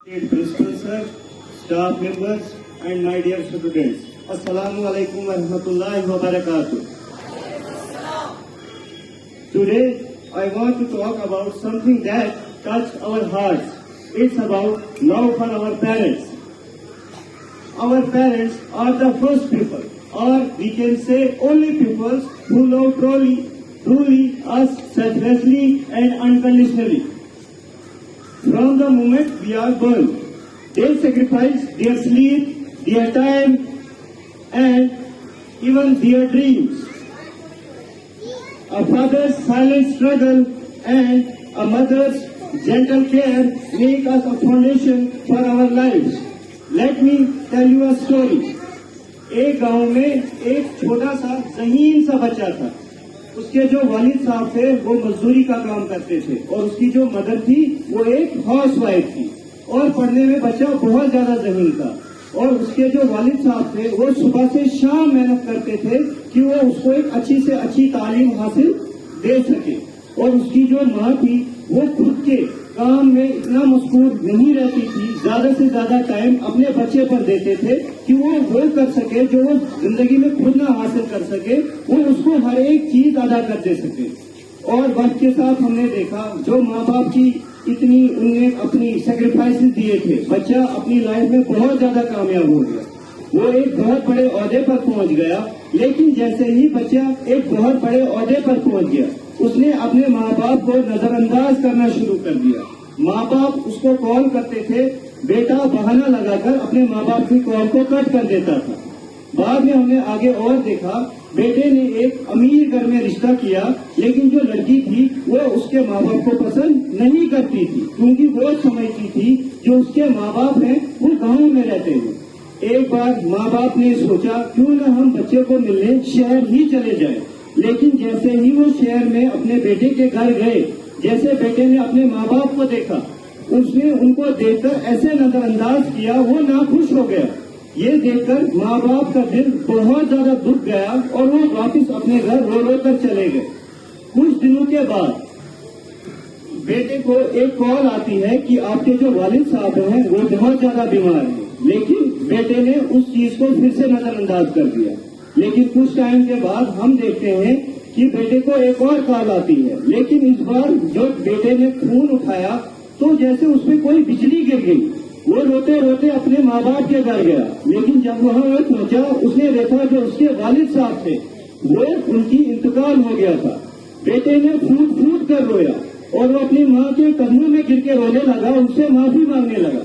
Principal sir, staff members and my dear students. Assalamu alaikum wa rahmatullahi wa barakatuh. Today I want to talk about something that touches our hearts. It's about love for our parents. Our parents are the first people, or we can say only people who love truly us selflessly and unconditionally. From the moment we are born, they sacrifice their sleep, their time, and even their dreams. A father's silent struggle and a mother's gentle care make us a foundation for our lives. Let me tell you a story. ایک گاؤں میں ایک چھوٹا سا ذہین سا بچہ تھا. اس کے جو والد صاحب تھے وہ مزدوری کا کام کرتے تھے اور اس کی جو مدر تھی وہ ایک ہاؤس وائف تھی اور پڑھنے میں بچہ بہت زیادہ ذہین تھا. اور اس کے جو والد صاحب تھے وہ صبح سے شام محنت کرتے تھے کہ وہ اس کو ایک اچھی سے اچھی تعلیم حاصل دے سکے. اور اس کی جو ماں تھی وہ خود کے کام میں اتنا مصروف نہیں رہتی تھی, زیادہ سے زیادہ ٹائم اپنے بچے پر دیتے تھے کہ وہ کر سکے جو وہ زندگی میں خود نہ حاصل کر سکے, وہ اس کو ہر ایک چیز ادا کر دے سکے. اور وقت کے ساتھ ہم نے دیکھا جو ماں باپ کی اتنی ان نے اپنی سیکریفائسز دیے تھے, بچہ اپنی لائف میں بہت زیادہ کامیاب ہو گیا, وہ ایک بہت بڑے عہدے پر پہنچ گیا. لیکن جیسے ہی بچہ ایک بہت بڑے عہدے پر پہنچ گیا اس نے اپنے ماں باپ کو نظر انداز کرنا شروع کر دیا. ماں باپ اس کو کال کرتے تھے, بیٹا بہانہ لگا کر اپنے ماں باپ کی کال کو کٹ کر دیتا تھا. بعد میں ہم نے آگے اور دیکھا بیٹے نے ایک امیر گھر میں رشتہ کیا, لیکن جو لڑکی تھی وہ اس کے ماں باپ کو پسند نہیں کرتی تھی کیونکہ وہ سمجھتی تھی جو اس کے ماں باپ ہیں وہ گاؤں میں رہتے ہیں. ایک بار ماں باپ نے سوچا کیوں نہ ہم بچے کو ملنے شہر ہی چلے جائیں. لیکن جیسے ہی وہ شہر میں اپنے بیٹے کے گھر گئے, جیسے بیٹے نے اپنے ماں باپ کو دیکھا اس نے ان کو دیکھ کر ایسے نظر انداز کیا, وہ ناخوش ہو گیا. یہ دیکھ کر ماں باپ کا دل بہت زیادہ دکھ گیا اور وہ واپس اپنے گھر رو رو کر چلے گئے. کچھ دنوں کے بعد بیٹے کو ایک کال آتی ہے کہ آپ کے جو والد صاحب ہیں وہ بہت زیادہ بیمار ہیں. لیکن بیٹے نے اس چیز کو پھر سے نظر انداز کر دیا. لیکن کچھ ٹائم کے بعد ہم دیکھتے ہیں کہ بیٹے کو ایک اور کال آتی ہے, لیکن اس بار جو بیٹے نے فون اٹھایا تو جیسے اس پہ کوئی بجلی گر گئی. وہ روتے روتے اپنے ماں باپ کے گھر گیا, لیکن جب وہاں وہ پہنچا اس نے دیکھا جو اس کے والد صاحب تھے وہ ان کی انتقال ہو گیا تھا. بیٹے نے پھوٹ پھوٹ کر رویا اور وہ اپنی ماں کے قدموں میں گر کے رونے لگا, ان سے معافی مانگنے لگا.